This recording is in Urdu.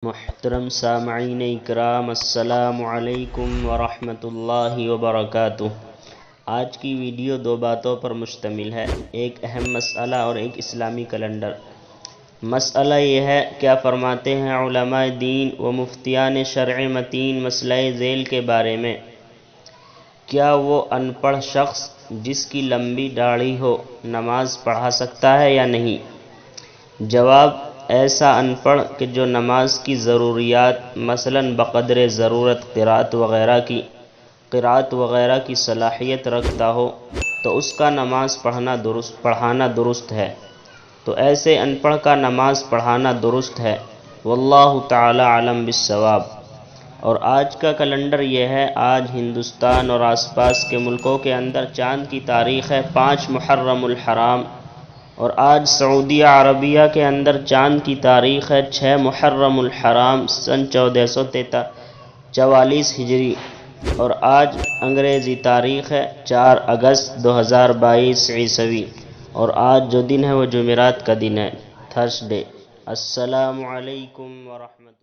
محترم سامعین اکرام، السلام علیکم ورحمۃ اللہ وبرکاتہ۔ آج کی ویڈیو دو باتوں پر مشتمل ہے، ایک اہم مسئلہ اور ایک اسلامی کیلنڈر۔ مسئلہ یہ ہے، کیا فرماتے ہیں علماء دین و مفتیان شرع متین مسئلہ ذیل کے بارے میں؟ کیا وہ ان پڑھ شخص جس کی لمبی داڑھی ہو نماز پڑھا سکتا ہے یا نہیں؟ جواب: ایسا ان پڑھ کہ جو نماز کی ضروریات مثلاً بقدر ضرورت قرأت وغیرہ کی صلاحیت رکھتا ہو تو اس کا نماز پڑھانا درست ہے، تو ایسے ان پڑھ کا نماز پڑھانا درست ہے۔ واللہ تعالی اعلم بالصواب۔ اور آج کا کیلنڈر یہ ہے، آج ہندوستان اور آس پاس کے ملکوں کے اندر چاند کی تاریخ ہے 5 محرم الحرام، اور آج سعودیہ عربیہ کے اندر چاند کی تاریخ ہے 6 محرم الحرام سن 1444 ہجری، اور آج انگریزی تاریخ ہے 4 اگست 2022 عیسوی، اور آج جو دن ہے وہ جمعرات کا دن ہے، تھرسڈے۔ السلام علیکم ورحمۃ اللہ۔